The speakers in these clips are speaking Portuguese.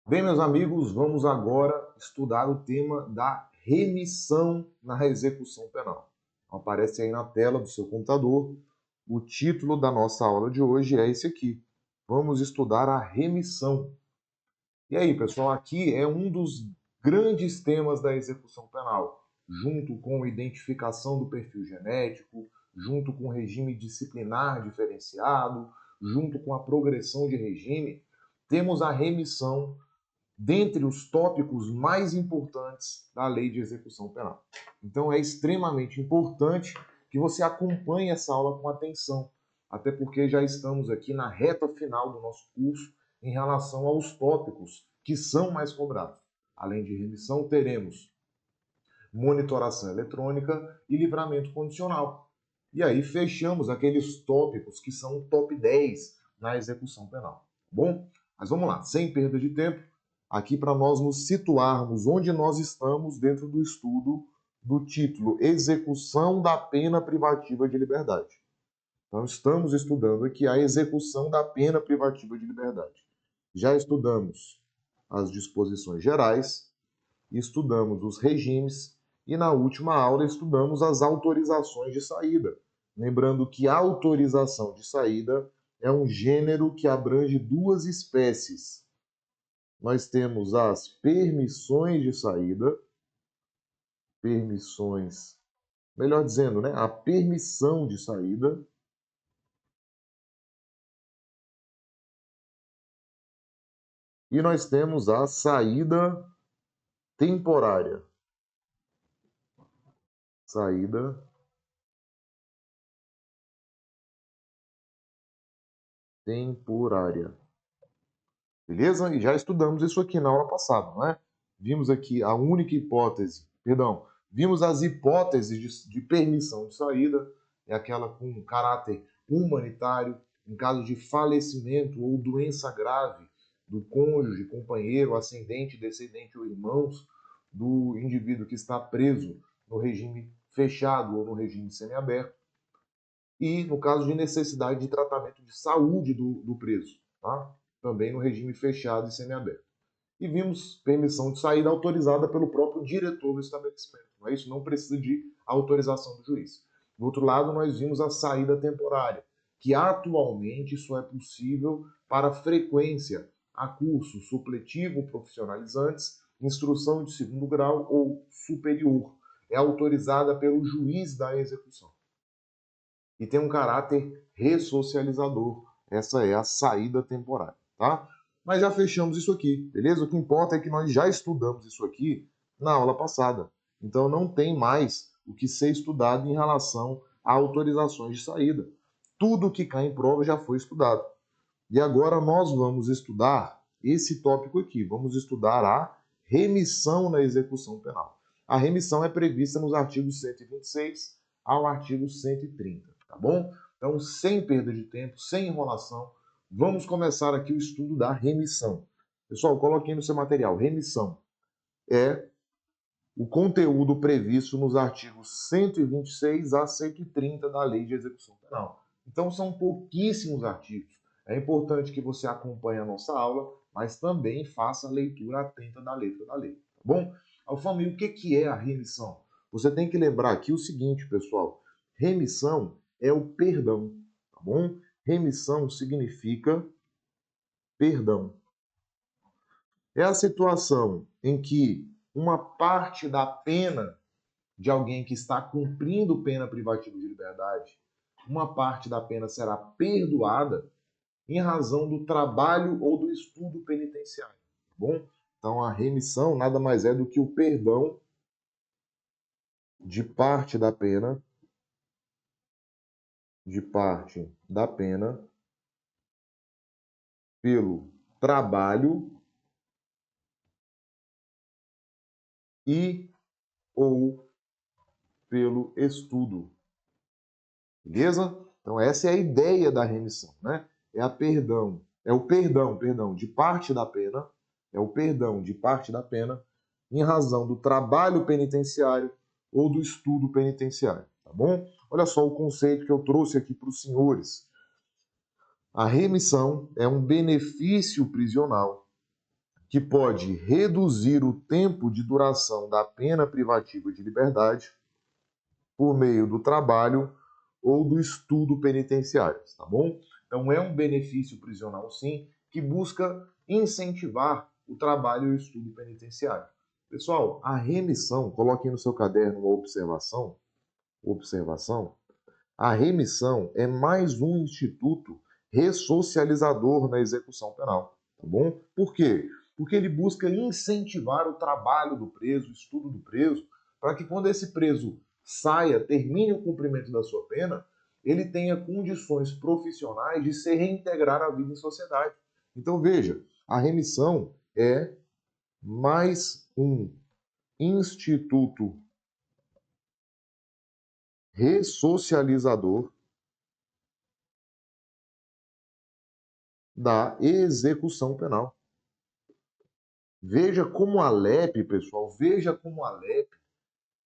Bem, meus amigos, vamos agora estudar o tema da remissão na execução penal. Aparece aí na tela do seu computador. O título da nossa aula de hoje é esse aqui. Vamos estudar a remissão. E aí, pessoal, aqui é um dos grandes temas da execução penal, junto com a identificação do perfil genético, junto com o regime disciplinar diferenciado, junto com a progressão de regime, temos a remissão dentre os tópicos mais importantes da Lei de Execução Penal. Então é extremamente importante que você acompanhe essa aula com atenção, até porque já estamos aqui na reta final do nosso curso em relação aos tópicos que são mais cobrados. Além de remissão, teremos monitoração eletrônica e livramento condicional. E aí fechamos aqueles tópicos que são o top 10 na execução penal. Bom, mas vamos lá, sem perda de tempo, aqui para nós nos situarmos onde nós estamos dentro do estudo do título Execução da Pena Privativa de Liberdade. Então, estamos estudando aqui a execução da pena privativa de liberdade. Já estudamos as disposições gerais, estudamos os regimes e na última aula estudamos as autorizações de saída. Lembrando que a autorização de saída é um gênero que abrange duas espécies. Nós temos as permissões de saída, melhor dizendo, né, a permissão de saída, e nós temos a saída temporária. Saída temporária. Beleza? E já estudamos isso aqui na aula passada, não é? Vimos aqui a única hipótese, vimos as hipóteses de permissão de saída, é aquela com caráter humanitário, em caso de falecimento ou doença grave do cônjuge, companheiro, ascendente, descendente ou irmãos do indivíduo que está preso no regime fechado ou no regime semiaberto, e no caso de necessidade de tratamento de saúde do preso, tá? Também no regime fechado e semiaberto. E vimos permissão de saída autorizada pelo próprio diretor do estabelecimento. Não é isso? Não precisa de autorização do juiz. Do outro lado, nós vimos a saída temporária, que atualmente só é possível para frequência a cursos supletivo profissionalizantes, instrução de segundo grau ou superior. É autorizada pelo juiz da execução. E tem um caráter ressocializador. Essa é a saída temporária, tá? Mas já fechamos isso aqui, beleza? O que importa é que nós já estudamos isso aqui na aula passada. Então não tem mais o que ser estudado em relação a autorizações de saída. Tudo que cai em prova já foi estudado. E agora nós vamos estudar esse tópico aqui. Vamos estudar a remissão na execução penal. A remissão é prevista nos artigos 126 ao artigo 130, tá bom? Então, sem perda de tempo, sem enrolação, vamos começar aqui o estudo da remissão. Pessoal, coloquem no seu material. Remissão é o conteúdo previsto nos artigos 126 a 130 da Lei de Execução Penal. Então, são pouquíssimos artigos. É importante que você acompanhe a nossa aula, mas também faça a leitura atenta da letra da lei, tá bom? Alfamil, o que é a remissão? Você tem que lembrar aqui o seguinte, pessoal. Remissão é o perdão, tá bom? Remissão significa perdão. É a situação em que uma parte da pena de alguém que está cumprindo pena privativa de liberdade, uma parte da pena será perdoada em razão do trabalho ou do estudo penitenciário, tá bom? Então a remissão nada mais é do que o perdão de parte da pena, pelo trabalho e ou pelo estudo. Beleza? Então essa é a ideia da remissão, né? É o perdão de parte da pena, em razão do trabalho penitenciário ou do estudo penitenciário, tá bom? Olha só o conceito que eu trouxe aqui para os senhores. A remissão é um benefício prisional que pode reduzir o tempo de duração da pena privativa de liberdade por meio do trabalho ou do estudo penitenciário, tá bom? Então é um benefício prisional, sim, que busca incentivar o trabalho e o estudo penitenciário. Pessoal, a remissão, coloquem no seu caderno uma observação, a remissão é mais um instituto ressocializador na execução penal, tá bom? Por quê? Porque ele busca incentivar o trabalho do preso, o estudo do preso, para que quando esse preso saia, termine o cumprimento da sua pena, ele tenha condições profissionais de se reintegrar à vida em sociedade. Então veja, a remissão é mais um instituto ressocializador da execução penal. Veja como a LEP, pessoal, veja como a LEP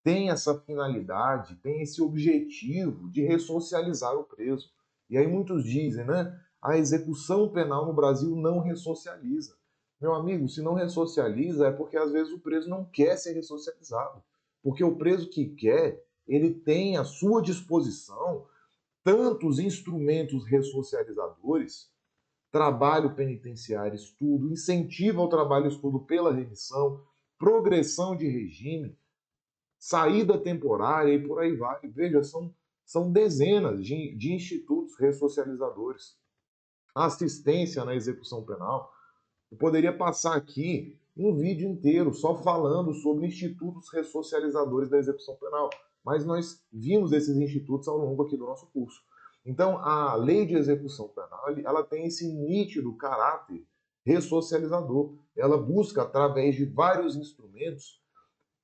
tem essa finalidade, tem esse objetivo de ressocializar o preso. E aí muitos dizem, né? A execução penal no Brasil não ressocializa. Meu amigo, se não ressocializa é porque às vezes o preso não quer ser ressocializado. Porque o preso que quer, ele tem à sua disposição tantos instrumentos ressocializadores, trabalho penitenciário, estudo, incentiva ao trabalho e estudo pela remissão, progressão de regime, saída temporária e por aí vai. Veja, são dezenas de institutos ressocializadores. Assistência na execução penal. Eu poderia passar aqui um vídeo inteiro só falando sobre institutos ressocializadores da execução penal, mas nós vimos esses institutos ao longo aqui do nosso curso. Então, a lei de execução penal, ela tem esse nítido caráter ressocializador. Ela busca, através de vários instrumentos,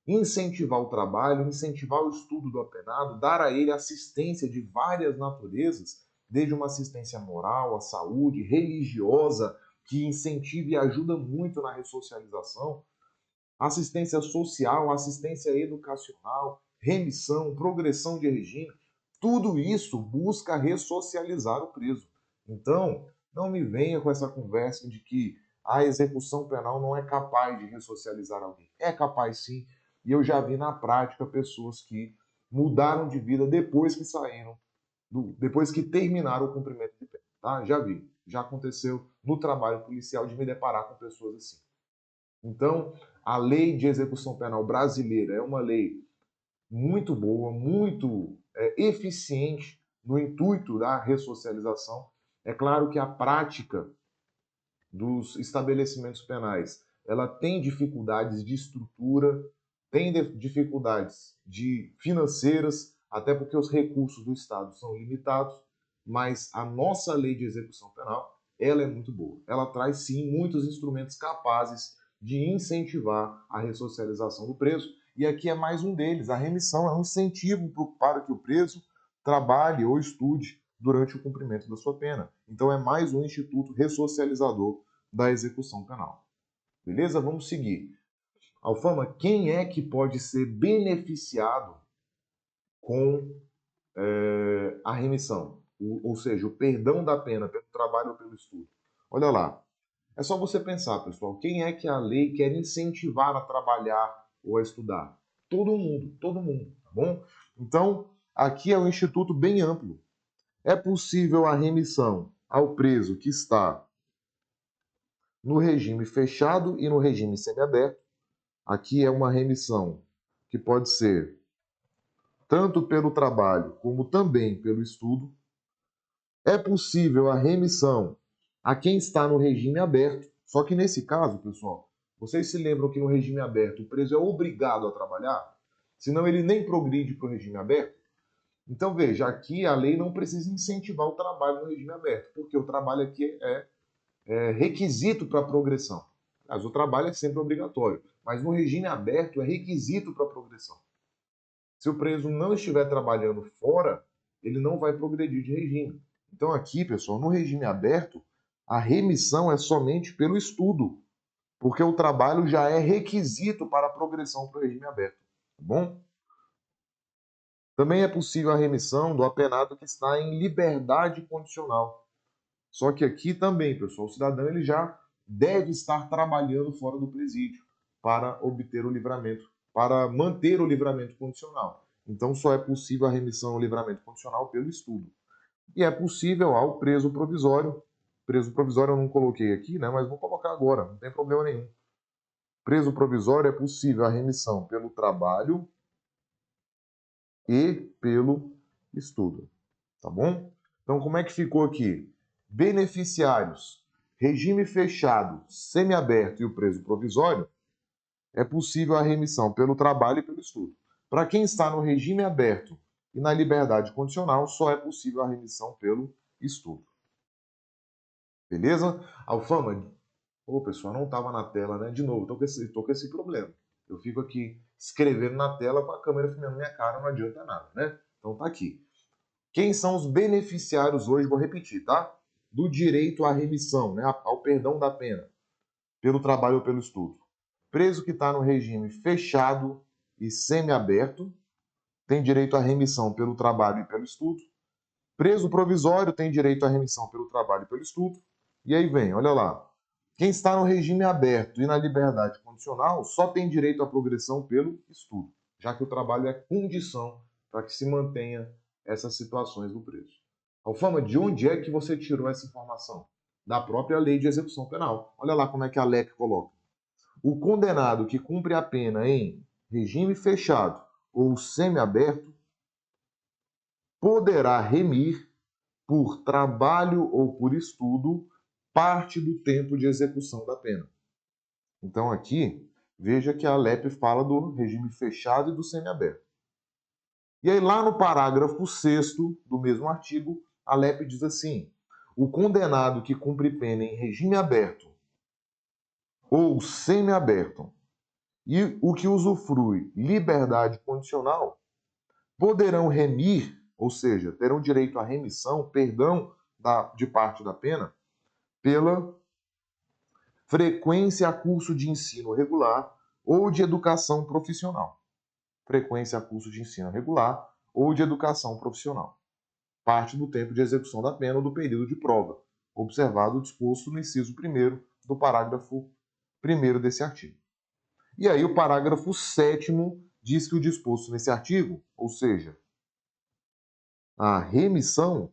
incentivar o trabalho, incentivar o estudo do apenado, dar a ele assistência de várias naturezas, desde uma assistência moral, à saúde, religiosa, que incentiva e ajuda muito na ressocialização, assistência social, assistência educacional, remissão, progressão de regime, tudo isso busca ressocializar o preso. Então, não me venha com essa conversa de que a execução penal não é capaz de ressocializar alguém. É capaz sim, e eu já vi na prática pessoas que mudaram de vida depois que saíram, depois que terminaram o cumprimento de pena. Tá? Já vi, já aconteceu no trabalho policial de me deparar com pessoas assim. Então, a lei de execução penal brasileira é uma lei muito boa, muito eficiente no intuito da ressocialização. É claro que a prática dos estabelecimentos penais ela tem dificuldades de estrutura, tem dificuldades de financeiras, até porque os recursos do Estado são limitados, mas a nossa lei de execução penal ela é muito boa. Ela traz sim muitos instrumentos capazes de incentivar a ressocialização do preso, e aqui é mais um deles. A remissão é um incentivo para que o preso trabalhe ou estude durante o cumprimento da sua pena. Então é mais um instituto ressocializador da execução penal. Beleza? Vamos seguir. Alfama, quem é que pode ser beneficiado com a remissão? Ou seja, o perdão da pena pelo trabalho ou pelo estudo. Olha lá. É só você pensar, pessoal, quem é que a lei quer incentivar a trabalhar ou a estudar? Todo mundo, tá bom? Então, aqui é um instituto bem amplo. É possível a remissão ao preso que está no regime fechado e no regime semiaberto. Aqui é uma remissão que pode ser tanto pelo trabalho como também pelo estudo. É possível a remissão a quem está no regime aberto. Só que nesse caso, pessoal, vocês se lembram que no regime aberto o preso é obrigado a trabalhar? Senão ele nem progride para o regime aberto? Então veja, aqui a lei não precisa incentivar o trabalho no regime aberto, porque o trabalho aqui é requisito para a progressão. Mas o trabalho é sempre obrigatório, mas no regime aberto é requisito para a progressão. Se o preso não estiver trabalhando fora, ele não vai progredir de regime. Então aqui, pessoal, no regime aberto, a remissão é somente pelo estudo, porque o trabalho já é requisito para a progressão para o regime aberto, tá bom? Também é possível a remissão do apenado que está em liberdade condicional. Só que aqui também, pessoal, o cidadão ele já deve estar trabalhando fora do presídio para obter o livramento, para manter o livramento condicional. Então, só é possível a remissão ao livramento condicional pelo estudo. E é possível ao preso provisório. Preso provisório eu não coloquei aqui, né, mas vou colocar agora, não tem problema nenhum. Preso provisório é possível a remissão pelo trabalho e pelo estudo. Tá bom? Então, como é que ficou aqui? Beneficiários, regime fechado, semiaberto e o preso provisório, é possível a remissão pelo trabalho e pelo estudo. Para quem está no regime aberto e na liberdade condicional, só é possível a remissão pelo estudo. Beleza? Alfama, ô pessoal, não estava na tela, né? De novo, tô com esse problema. Eu fico aqui escrevendo na tela com a câmera filmando minha cara, não adianta nada, né? Então tá aqui. Quem são os beneficiários hoje? Vou repetir, tá? Do direito à remissão, né? Ao perdão da pena, pelo trabalho ou pelo estudo. Preso que está no regime fechado e semiaberto tem direito à remissão pelo trabalho e pelo estudo. Preso provisório tem direito à remissão pelo trabalho e pelo estudo. E aí vem, olha lá. Quem está no regime aberto e na liberdade condicional só tem direito à progressão pelo estudo, já que o trabalho é condição para que se mantenha essas situações do preso. Alfama, de onde é que você tirou essa informação? Da própria lei de execução penal. Olha lá como é que a LEP coloca. O condenado que cumpre a pena em regime fechado ou semiaberto poderá remir por trabalho ou por estudo parte do tempo de execução da pena. Então aqui, veja que a LEP fala do regime fechado e do semiaberto. E aí lá no parágrafo 6º do mesmo artigo, a LEP diz assim: o condenado que cumpre pena em regime aberto ou semiaberto e o que usufrui liberdade condicional poderão remir, ou seja, terão direito à remissão, perdão de parte da pena, pela frequência a curso de ensino regular ou de educação profissional. Frequência a curso de ensino regular ou de educação profissional. Parte do tempo de execução da pena ou do período de prova, observado o disposto no inciso 1º do parágrafo 1º desse artigo. E aí o parágrafo 7º diz que o disposto nesse artigo, ou seja, a remissão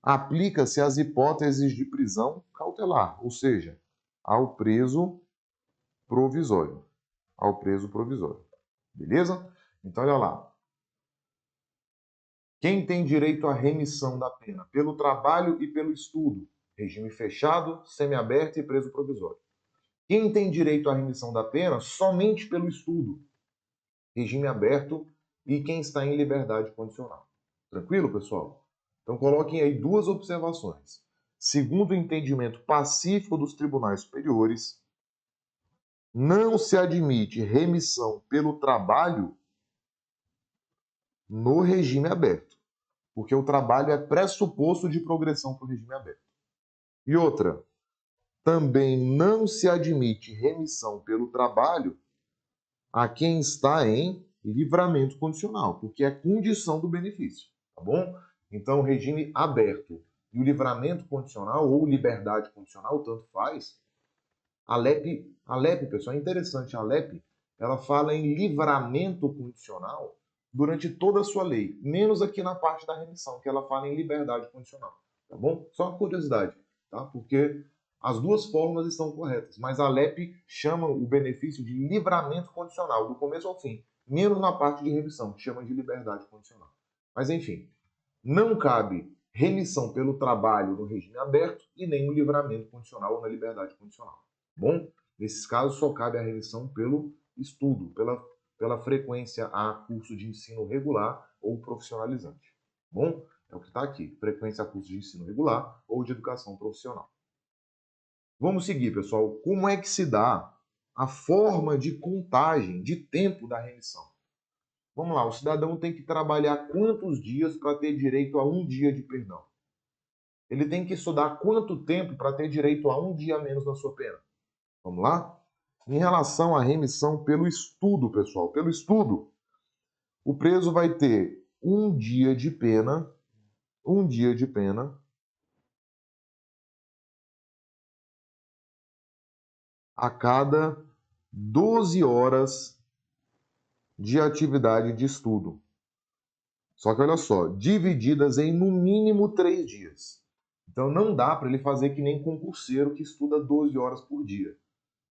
aplica-se às hipóteses de prisão cautelar, ou seja, ao preso provisório. Ao preso provisório. Beleza? Então, olha lá. Quem tem direito à remissão da pena? Pelo trabalho e pelo estudo. Regime fechado, semiaberto e preso provisório. Quem tem direito à remissão da pena? Somente pelo estudo. Regime aberto e quem está em liberdade condicional. Tranquilo, pessoal? Então coloquem aí duas observações. Segundo o entendimento pacífico dos tribunais superiores, não se admite remissão pelo trabalho no regime aberto, porque o trabalho é pressuposto de progressão para o regime aberto. E outra, também não se admite remissão pelo trabalho a quem está em livramento condicional, porque é condição do benefício, tá bom? Então, o regime aberto e o livramento condicional ou liberdade condicional, tanto faz. A LEP, pessoal, é interessante, a LEP, ela fala em livramento condicional durante toda a sua lei, menos aqui na parte da remissão, que ela fala em liberdade condicional, tá bom? Só uma curiosidade, tá? Porque as duas formas estão corretas, mas a LEP chama o benefício de livramento condicional, do começo ao fim, menos na parte de remissão, que chama de liberdade condicional. Mas enfim, não cabe remissão pelo trabalho no regime aberto e nem o livramento condicional ou na liberdade condicional. Bom, nesses casos só cabe a remissão pelo estudo, pela frequência a curso de ensino regular ou profissionalizante. Bom, é o que está aqui, frequência a curso de ensino regular ou de educação profissional. Vamos seguir, pessoal. Como é que se dá a forma de contagem de tempo da remissão? Vamos lá, o cidadão tem que trabalhar quantos dias para ter direito a um dia de perdão? Ele tem que estudar quanto tempo para ter direito a um dia a menos na sua pena? Vamos lá? Em relação à remissão pelo estudo, pessoal, pelo estudo, o preso vai ter um dia de pena a cada 12 horas de atividade de estudo. Só que olha só, divididas em no mínimo 3 dias. Então não dá para ele fazer que nem concurseiro que estuda 12 horas por dia.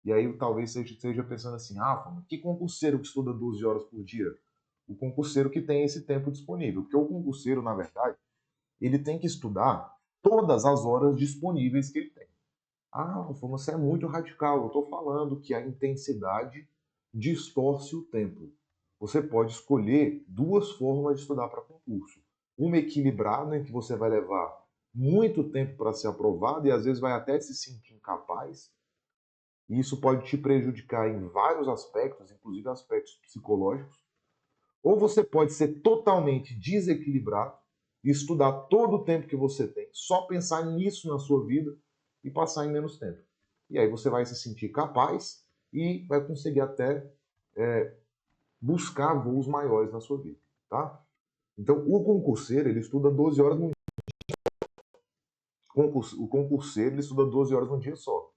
E aí talvez você esteja pensando assim, Rafa, que concurseiro que estuda 12 horas por dia? O concurseiro que tem esse tempo disponível. Porque o concurseiro, na verdade, ele tem que estudar todas as horas disponíveis que ele tem. Ah, Rafa, você é muito radical. Eu estou falando que a intensidade distorce o tempo. Você pode escolher duas formas de estudar para concurso. Uma equilibrada, em que você vai levar muito tempo para ser aprovado e às vezes vai até se sentir incapaz. E isso pode te prejudicar em vários aspectos, inclusive aspectos psicológicos. Ou você pode ser totalmente desequilibrado e estudar todo o tempo que você tem, só pensar nisso na sua vida e passar em menos tempo. E aí você vai se sentir capaz e vai conseguir até buscar voos maiores na sua vida, tá? Então, o concurseiro, ele estuda 12 horas num dia. O concurseiro, ele estuda 12 horas num dia só.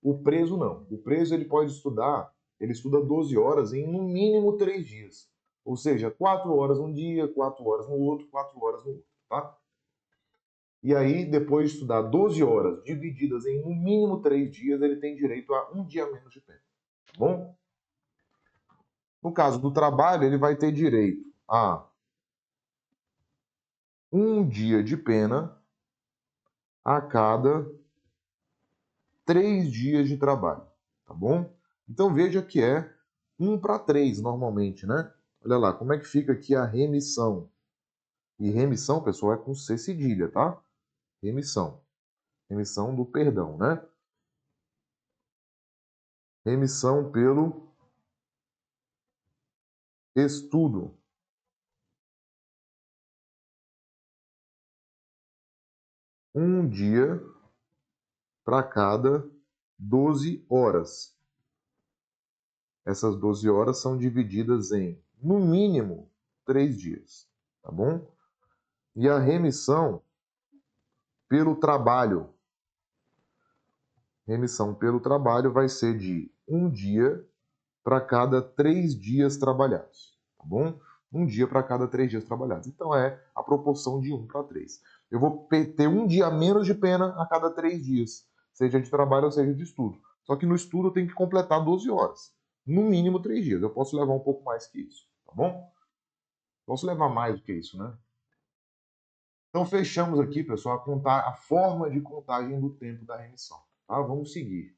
O preso, não. O preso, ele pode estudar, ele estuda 12 horas em, no mínimo, 3 dias. Ou seja, 4 horas um dia, 4 horas no outro, 4 horas no outro, tá? E aí, depois de estudar 12 horas divididas em, no mínimo, 3 dias, ele tem direito a um dia menos de tempo, tá bom? No caso do trabalho, ele vai ter direito a um dia de pena a cada 3 dias de trabalho, tá bom? Então veja que é 1 para 3 normalmente, né? Olha lá, como é que fica aqui a remissão. E remissão, pessoal, é com C cedilha, tá? Remissão. Remissão do perdão, né? Remissão pelo estudo. Um dia para cada 12 horas. Essas 12 horas são divididas em, no mínimo, 3 dias, tá bom? E a remissão pelo trabalho. Remissão pelo trabalho vai ser de um dia para cada 3 dias trabalhados, tá bom? Um dia para cada 3 dias trabalhados. Então é a proporção de 1 para 3. Eu vou ter um dia menos de pena a cada 3 dias, seja de trabalho ou seja de estudo. Só que no estudo eu tenho que completar 12 horas. No mínimo 3 dias. Eu posso levar um pouco mais que isso, tá bom? Posso levar mais do que isso, né? Então fechamos aqui, pessoal, a forma de contagem do tempo da remissão. Tá? Vamos seguir.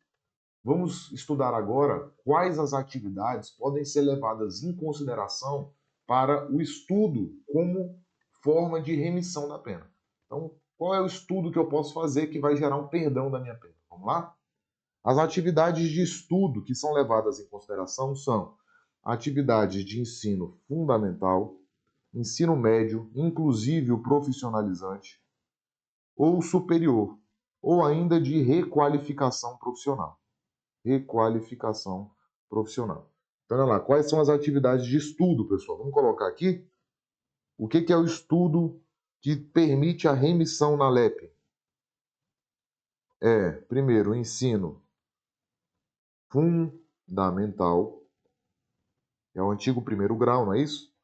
Vamos estudar agora quais as atividades podem ser levadas em consideração para o estudo como forma de remissão da pena. Então, qual é o estudo que eu posso fazer que vai gerar um perdão da minha pena? Vamos lá? As atividades de estudo que são levadas em consideração são atividades de ensino fundamental, ensino médio, inclusive o profissionalizante, ou superior, ou ainda de requalificação profissional. Requalificação profissional. Então, olha lá, quais são as atividades de estudo, pessoal? Vamos colocar aqui. O que é o estudo que permite a remissão na LEP? Primeiro, o ensino fundamental, é o antigo primeiro grau, não é isso?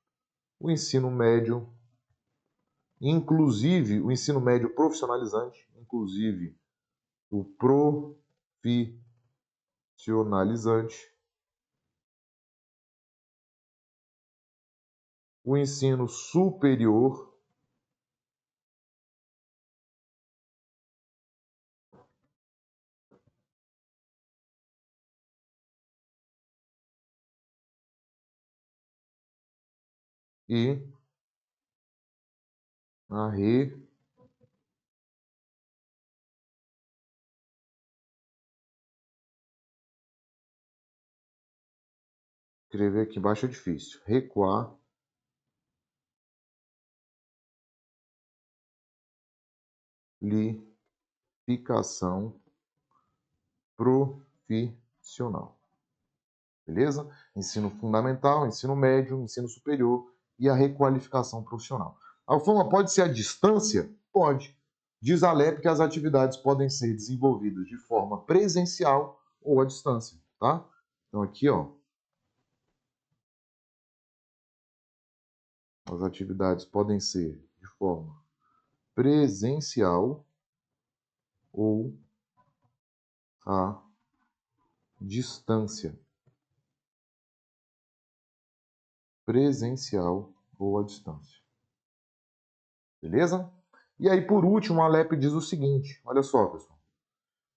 O ensino médio, inclusive o ensino médio profissionalizante, inclusive o profissionalizante, o ensino superior e a escrever aqui embaixo é difícil. Requalificação profissional. Beleza? Ensino fundamental, ensino médio, ensino superior e a requalificação profissional. A forma pode ser à distância? Pode. Diz a LEP que as atividades podem ser desenvolvidas de forma presencial ou à distância, tá? Então aqui, ó, as atividades podem ser de forma presencial ou à distância. Presencial ou à distância. Beleza? E aí, por último, a LEP diz o seguinte, olha só, pessoal.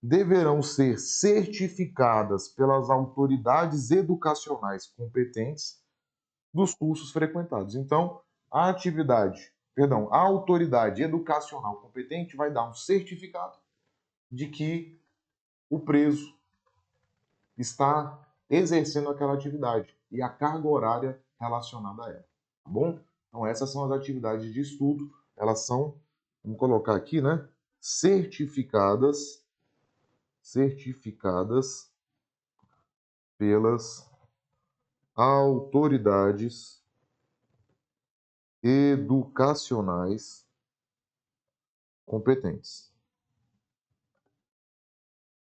Deverão ser certificadas pelas autoridades educacionais competentes dos cursos frequentados. Então, a autoridade educacional competente vai dar um certificado de que o preso está exercendo aquela atividade e a carga horária relacionada a ela, tá bom? Então essas são as atividades de estudo, elas são, vamos colocar aqui, né? Certificadas pelas autoridades educacionais competentes.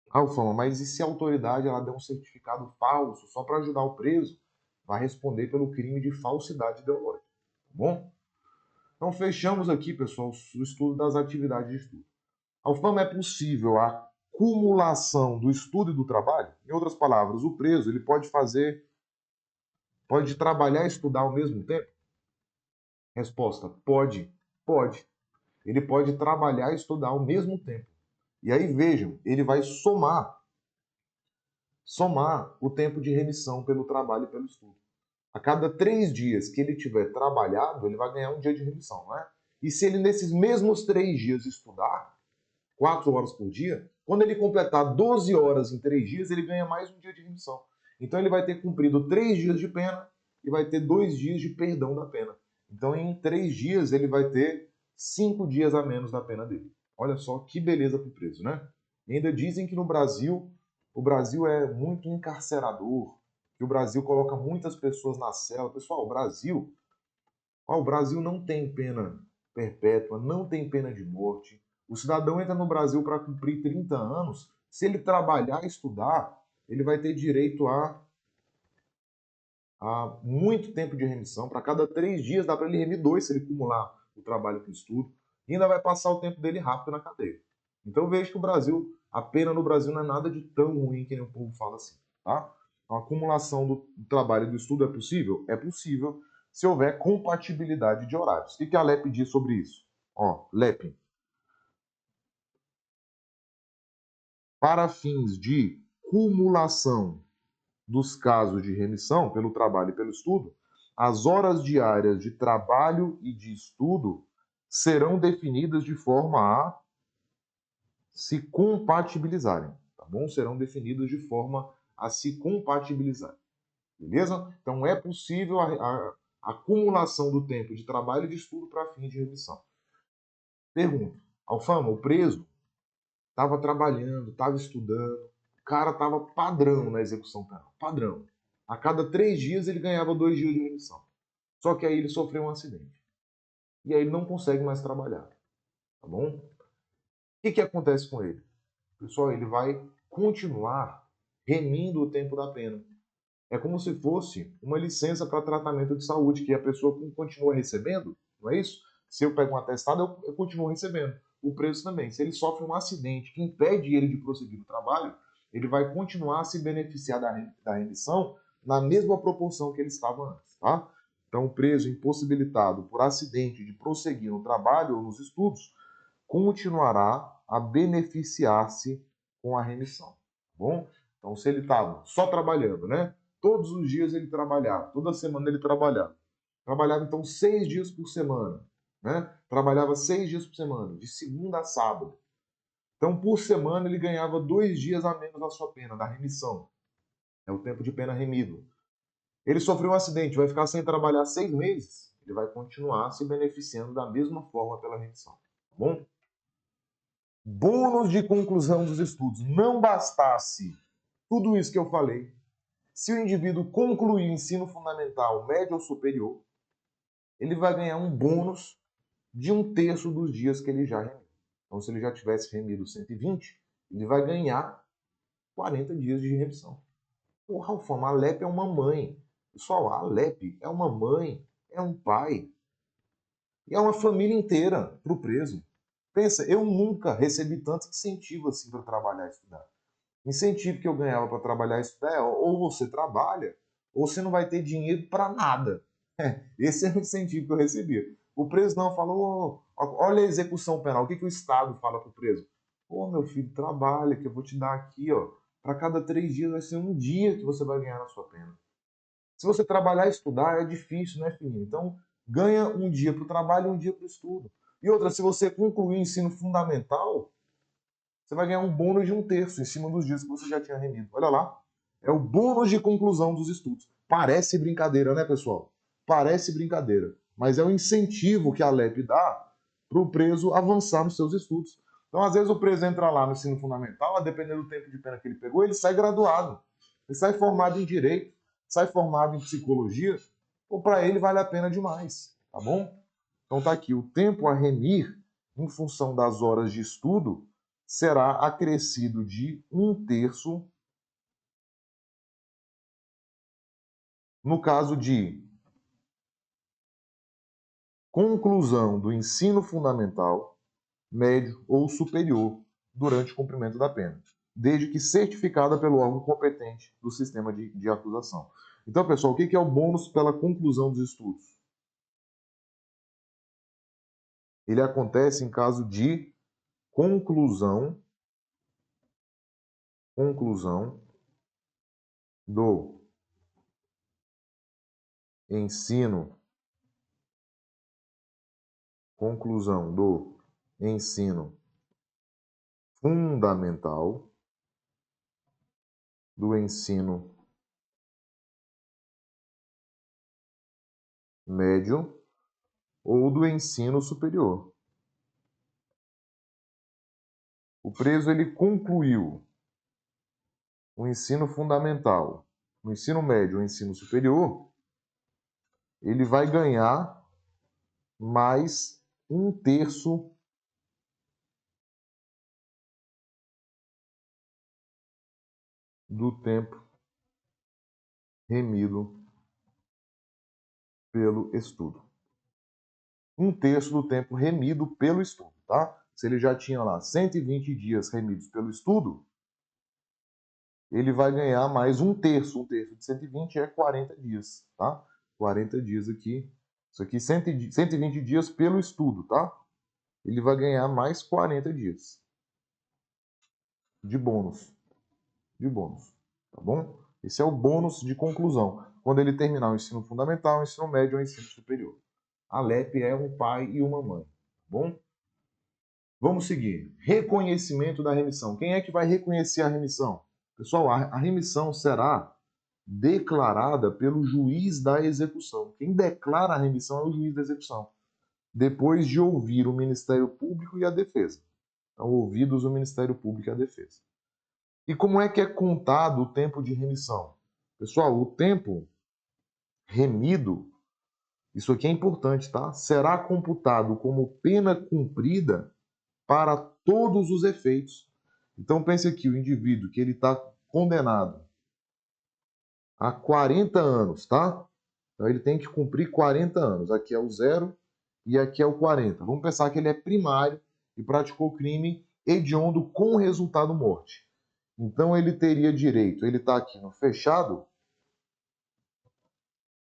Alfama, mas e se a autoridade ela der um certificado falso só para ajudar o preso? Vai responder pelo crime de falsidade ideológica, tá bom? Então fechamos aqui, pessoal, o estudo das atividades de estudo. Alfama, é possível a cumulação do estudo e do trabalho? Em outras palavras, o preso ele pode trabalhar e estudar ao mesmo tempo? Resposta: pode. Pode. Ele pode trabalhar e estudar ao mesmo tempo. E aí vejam, ele vai somar o tempo de remissão pelo trabalho e pelo estudo. A cada 3 dias que ele tiver trabalhado, ele vai ganhar um dia de remissão, não é? E se ele nesses mesmos 3 dias estudar, 4 horas por dia, quando ele completar 12 horas em 3 dias, ele ganha mais um dia de remissão. Então ele vai ter cumprido 3 dias de pena e vai ter 2 dias de perdão da pena. Então em 3 dias ele vai ter 5 dias a menos da pena dele. Olha só que beleza para o preso, né? E ainda dizem que no Brasil, o Brasil é muito encarcerador, que o Brasil coloca muitas pessoas na cela. Pessoal, o Brasil não tem pena perpétua, não tem pena de morte. O cidadão entra no Brasil para cumprir 30 anos. Se ele trabalhar e estudar, ele vai ter direito a muito tempo de remissão. Para cada 3 dias dá para ele remir 2 se ele acumular o trabalho com o estudo. E ainda vai passar o tempo dele rápido na cadeia. Então veja que a pena no Brasil não é nada de tão ruim que nem o povo fala assim. Tá? A acumulação do trabalho e do estudo é possível? É possível se houver compatibilidade de horários. O que a LEP diz sobre isso? Ó, LEP. Para fins de cumulação dos casos de remissão pelo trabalho e pelo estudo, as horas diárias de trabalho e de estudo serão definidas de forma a se compatibilizarem, tá bom? Serão definidas de forma a se compatibilizar, beleza? Então é possível a acumulação do tempo de trabalho e de estudo para fins de remissão. Pergunta: Alfama, o preso estava trabalhando, estava estudando, o cara estava padrão na execução penal, padrão. A cada 3 dias ele ganhava 2 dias de remissão. Só que aí ele sofreu um acidente. E aí ele não consegue mais trabalhar, tá bom? O que acontece com ele? Pessoal, ele vai continuar remindo o tempo da pena. É como se fosse uma licença para tratamento de saúde, que a pessoa continua recebendo, não é isso? Se eu pego um atestado, eu continuo recebendo. O preso também. Se ele sofre um acidente que impede ele de prosseguir no trabalho, ele vai continuar a se beneficiar da remissão na mesma proporção que ele estava antes, tá? Então, o preso impossibilitado por acidente de prosseguir no trabalho ou nos estudos continuará a beneficiar-se com a remissão, tá bom? Então, se ele estava só trabalhando, né? Todos os dias ele trabalhava, toda semana ele trabalhava. Trabalhava, então, 6 dias por semana, né? Trabalhava 6 dias por semana, de segunda a sábado. Então, por semana, ele ganhava 2 dias a menos da sua pena, da remissão. É o tempo de pena remido. Ele sofreu um acidente, vai ficar sem trabalhar 6 meses, ele vai continuar se beneficiando da mesma forma pela remissão, tá bom? Bônus de conclusão dos estudos. Não bastasse tudo isso que eu falei, se o indivíduo concluir o ensino fundamental, médio ou superior, ele vai ganhar um bônus de 1/3 dos dias que ele já remiu. Então, se ele já tivesse remido 120, ele vai ganhar 40 dias de remissão. Ô, Ralfão, a LEP é uma mãe. Pessoal, a LEP é uma mãe, é um pai. E é uma família inteira para o preso. Pensa, eu nunca recebi tanto incentivo assim para trabalhar e estudar. Incentivo que eu ganhava para trabalhar e estudar é ou você trabalha, ou você não vai ter dinheiro para nada. Esse é o incentivo que eu recebia. O preso não falou, olha a execução penal, o que o Estado fala para o preso? Pô, meu filho, trabalha, que eu vou te dar aqui, ó. Para cada 3 dias vai ser um dia que você vai ganhar na sua pena. Se você trabalhar e estudar, é difícil, né, filho? Então, ganha um dia para o trabalho e um dia para o estudo. E outra, se você concluir o ensino fundamental, você vai ganhar um bônus de 1/3 em cima dos dias que você já tinha remido. Olha lá. É o bônus de conclusão dos estudos. Parece brincadeira, né, pessoal? Parece brincadeira. Mas é um incentivo que a LEP dá para o preso avançar nos seus estudos. Então, às vezes, o preso entra lá no ensino fundamental, a depender do tempo de pena que ele pegou, ele sai graduado. Ele sai formado em direito, sai formado em psicologia. Ou para ele vale a pena demais, tá bom? Então tá aqui, o tempo a remir, em função das horas de estudo, será acrescido de 1/3 no caso de conclusão do ensino fundamental, médio ou superior durante o cumprimento da pena, desde que certificada pelo órgão competente do sistema de acusação. Então, pessoal, o que é o bônus pela conclusão dos estudos? Ele acontece em caso de conclusão do ensino fundamental, do ensino médio ou do ensino superior. O preso ele concluiu o ensino fundamental, o ensino médio ou o ensino superior, ele vai ganhar mais 1/3 do tempo remido pelo estudo. 1/3 do tempo remido pelo estudo, tá? Se ele já tinha lá 120 dias remidos pelo estudo, ele vai ganhar mais 1/3. 1/3 de 120 é 40 dias, tá? 40 dias aqui. Isso aqui 120 dias pelo estudo, tá? Ele vai ganhar mais 40 dias de bônus. De bônus, tá bom? Esse é o bônus de conclusão, quando ele terminar o ensino fundamental, o ensino médio ou o ensino superior. A LEP é um pai e uma mãe, tá bom? Vamos seguir. Reconhecimento da remissão. Quem é que vai reconhecer a remissão? Pessoal, a remissão será declarada pelo juiz da execução. Quem declara a remissão é o juiz da execução, depois de ouvir o Ministério Público e a defesa. Então, ouvidos o Ministério Público e a defesa. E como é que é contado o tempo de remissão? Pessoal, o tempo remido, isso aqui é importante, tá? Será computado como pena cumprida para todos os efeitos. Então pense aqui, o indivíduo que ele está condenado a 40 anos, tá? Então ele tem que cumprir 40 anos. Aqui é o 0 e aqui é o 40. Vamos pensar que ele é primário e praticou crime hediondo com resultado morte. Então ele teria direito, ele está aqui no fechado,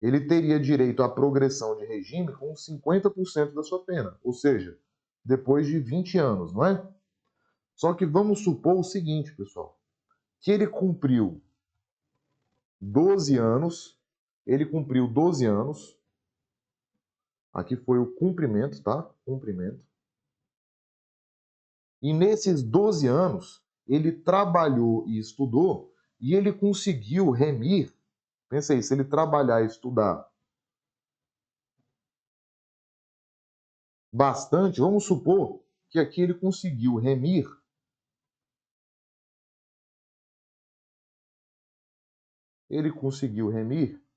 ele teria direito à progressão de regime com 50% da sua pena, ou seja, depois de 20 anos, não é? Só que vamos supor o seguinte, pessoal, que ele cumpriu 12 anos, aqui foi o cumprimento, tá? Cumprimento. E nesses 12 anos, ele trabalhou e estudou, e ele conseguiu remir. Pensa aí, se ele trabalhar e estudar bastante, vamos supor que aqui ele conseguiu remir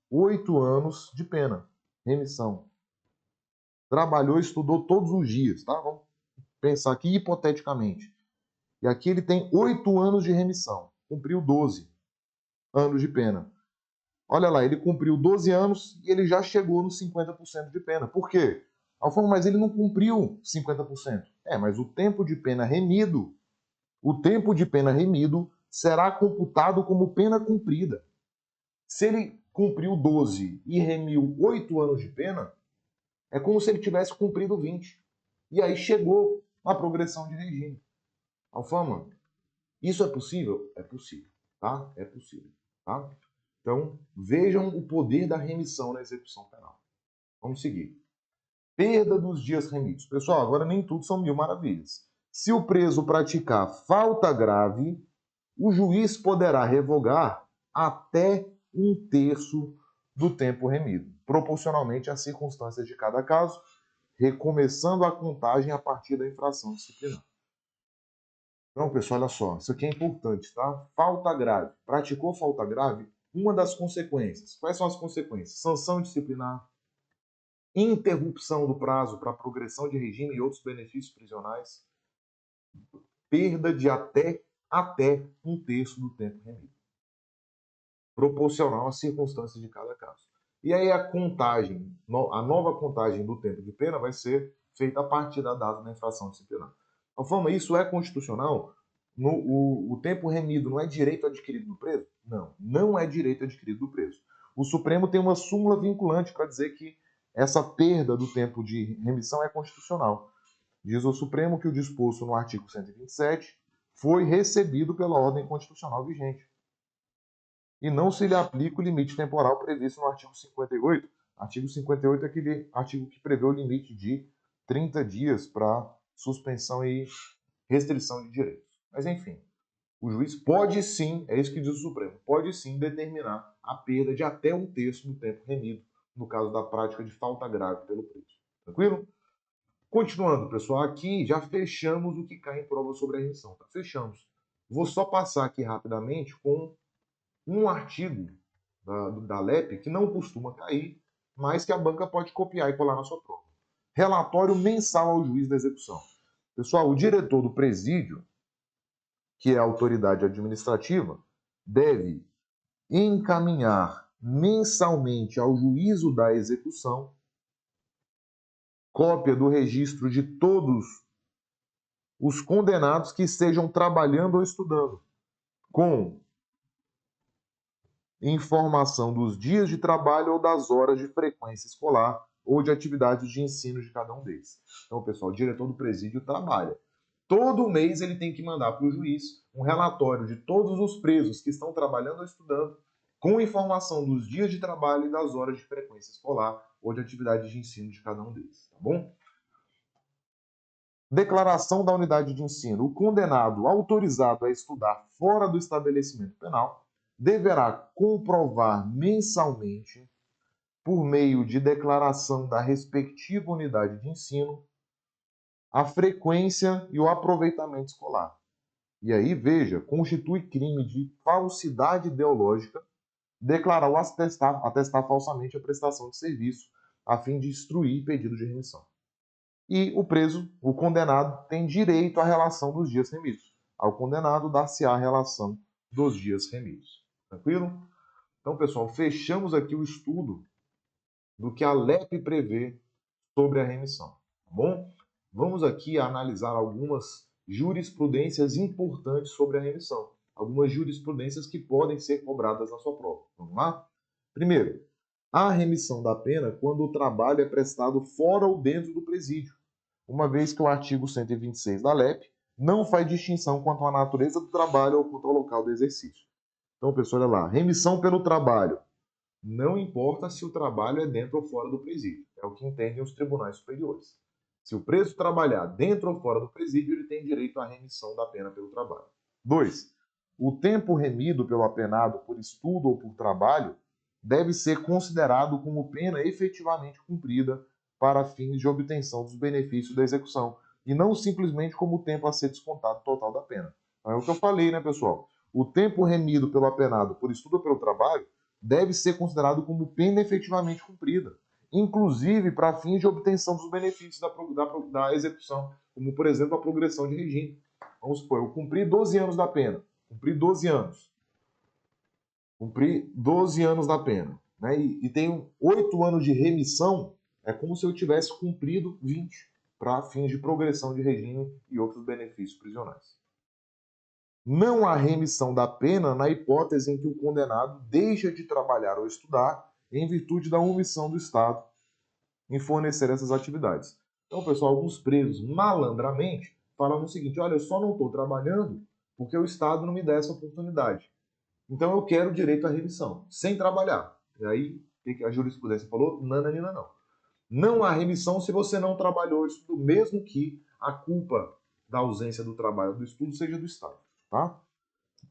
8 anos de pena, remissão. Trabalhou e estudou todos os dias, tá? Vamos pensar aqui hipoteticamente. E aqui ele tem 8 anos de remissão. cumpriu 12 anos de pena. Olha lá, ele cumpriu 12 anos e ele já chegou nos 50% de pena. Por quê? Alfano, mas ele não cumpriu 50%. Mas o tempo de pena remido, será computado como pena cumprida. Se ele cumpriu 12 e remiu 8 anos de pena, é como se ele tivesse cumprido 20. E aí chegou a progressão de regime. Alfama, isso é possível? É possível, tá? É possível, tá? Então, vejam o poder da remissão na execução penal. Vamos seguir. Perda dos dias remidos. Pessoal, agora nem tudo são mil maravilhas. Se o preso praticar falta grave, o juiz poderá revogar até 1/3 do tempo remido, proporcionalmente às circunstâncias de cada caso, recomeçando a contagem a partir da infração disciplinar. Então, pessoal, olha só, isso aqui é importante, tá? Falta grave. Praticou falta grave? Uma das consequências. Quais são as consequências? Sanção disciplinar, interrupção do prazo para progressão de regime e outros benefícios prisionais, perda de até 1/3 do tempo remido, proporcional às circunstâncias de cada caso. E aí a nova contagem do tempo de pena vai ser feita a partir da data da infração disciplinar. Alfama, isso é constitucional? O tempo remido não é direito adquirido do preso? Não, não é direito adquirido do preso. O Supremo tem uma súmula vinculante para dizer que essa perda do tempo de remissão é constitucional. Diz o Supremo que o disposto no artigo 127 foi recebido pela ordem constitucional vigente. E não se lhe aplica o limite temporal previsto no artigo 58. Artigo 58 é aquele artigo que prevê o limite de 30 dias para suspensão e restrição de direitos. Mas, enfim, o juiz pode sim, é isso que diz o Supremo, pode sim determinar a perda de até 1/3 do tempo remido, no caso da prática de falta grave pelo preso. Tranquilo? Continuando, pessoal, aqui já fechamos o que cai em prova sobre a remissão. Tá? Fechamos. Vou só passar aqui rapidamente com um artigo da LEP que não costuma cair, mas que a banca pode copiar e colar na sua prova. Relatório mensal ao juiz da execução. Pessoal, o diretor do presídio, que é a autoridade administrativa, deve encaminhar mensalmente ao juízo da execução cópia do registro de todos os condenados que estejam trabalhando ou estudando, com informação dos dias de trabalho ou das horas de frequência escolar ou de atividades de ensino de cada um deles. Então, pessoal, o diretor do presídio trabalha. Todo mês ele tem que mandar para o juiz um relatório de todos os presos que estão trabalhando ou estudando, com informação dos dias de trabalho e das horas de frequência escolar ou de atividades de ensino de cada um deles, tá bom? Declaração da unidade de ensino. O condenado autorizado a estudar fora do estabelecimento penal deverá comprovar mensalmente, por meio de declaração da respectiva unidade de ensino, a frequência e o aproveitamento escolar. E aí, veja, constitui crime de falsidade ideológica declarar ou atestar falsamente a prestação de serviço a fim de instruir pedido de remissão. E o preso, o condenado, tem direito à relação dos dias remidos. Ao condenado, dar-se-á a relação dos dias remidos. Tranquilo? Então, pessoal, fechamos aqui o estudo do que a LEP prevê sobre a remissão. Tá bom? Vamos aqui analisar algumas jurisprudências importantes sobre a remissão. Algumas jurisprudências que podem ser cobradas na sua prova. Vamos lá? Primeiro, a remissão da pena quando o trabalho é prestado fora ou dentro do presídio, uma vez que o artigo 126 da LEP não faz distinção quanto à natureza do trabalho ou quanto ao local do exercício. Então, pessoal, olha lá, remissão pelo trabalho. Não importa se o trabalho é dentro ou fora do presídio. É o que entendem os tribunais superiores. Se o preso trabalhar dentro ou fora do presídio, ele tem direito à remissão da pena pelo trabalho. 2. O tempo remido pelo apenado por estudo ou por trabalho deve ser considerado como pena efetivamente cumprida para fins de obtenção dos benefícios da execução, e não simplesmente como tempo a ser descontado total da pena. É o que eu falei, né, pessoal? O tempo remido pelo apenado por estudo ou pelo trabalho deve ser considerado como pena efetivamente cumprida, inclusive para fins de obtenção dos benefícios da execução, como, por exemplo, a progressão de regime. Vamos supor, eu cumpri 12 anos da pena, cumpri 12 anos. cumpri 12 anos da pena, né? E tenho 8 anos de remissão, é como se eu tivesse cumprido 20 para fins de progressão de regime e outros benefícios prisionais. Não há remissão da pena na hipótese em que o condenado deixa de trabalhar ou estudar em virtude da omissão do Estado em fornecer essas atividades. Então, pessoal, alguns presos malandramente falam o seguinte: olha, eu só não estou trabalhando porque o Estado não me dá essa oportunidade. Então eu quero direito à remissão, sem trabalhar. E aí, o que a jurisprudência falou? Nananina, não. Não há remissão se você não trabalhou isso, mesmo que a culpa da ausência do trabalho ou do estudo seja do Estado. Tá?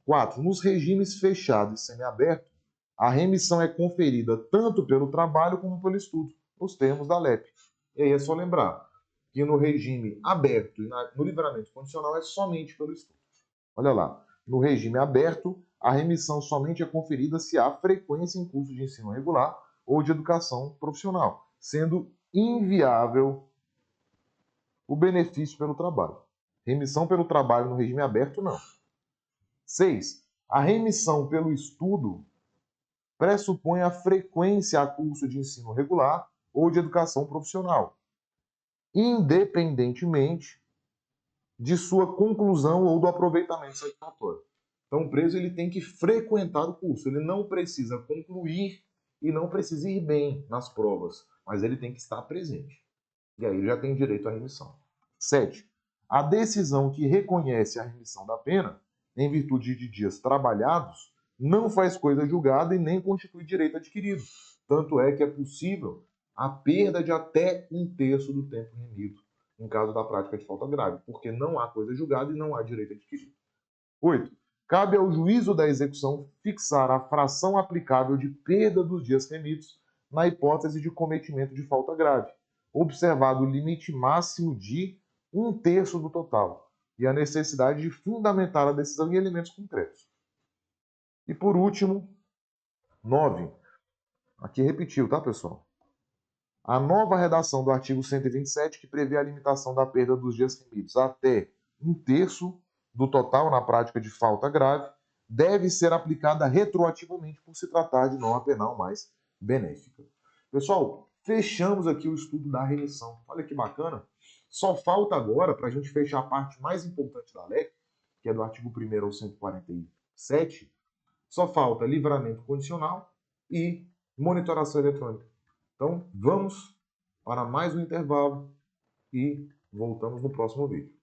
4. Nos regimes fechado e semiaberto, a remissão é conferida tanto pelo trabalho como pelo estudo, nos termos da LEP. E aí é só lembrar que no regime aberto e no livramento condicional é somente pelo estudo. Olha lá, no regime aberto, a remissão somente é conferida se há frequência em curso de ensino regular ou de educação profissional, sendo inviável o benefício pelo trabalho. Remissão pelo trabalho no regime aberto, não. 6. A remissão pelo estudo pressupõe a frequência a curso de ensino regular ou de educação profissional, independentemente de sua conclusão ou do aproveitamento satisfatório. Então, o preso ele tem que frequentar o curso, ele não precisa concluir e não precisa ir bem nas provas, mas ele tem que estar presente. E aí ele já tem direito à remissão. 7. A decisão que reconhece a remissão da pena, em virtude de dias trabalhados, não faz coisa julgada e nem constitui direito adquirido. Tanto é que é possível a perda de até 1/3 do tempo remido, em caso da prática de falta grave, porque não há coisa julgada e não há direito adquirido. 8. Cabe ao juízo da execução fixar a fração aplicável de perda dos dias remidos na hipótese de cometimento de falta grave, observado o limite máximo de 1/3 do total e a necessidade de fundamentar a decisão em elementos concretos. E por último, 9. Aqui repetiu, tá, pessoal? A nova redação do artigo 127, que prevê a limitação da perda dos dias remidos até 1/3 do total na prática de falta grave, deve ser aplicada retroativamente por se tratar de norma penal mais benéfica. Pessoal, fechamos aqui o estudo da remissão. Olha que bacana. Só falta agora, para a gente fechar a parte mais importante da LEP, que é do artigo 1º ao 147, só falta livramento condicional e monitoração eletrônica. Então, vamos para mais um intervalo e voltamos no próximo vídeo.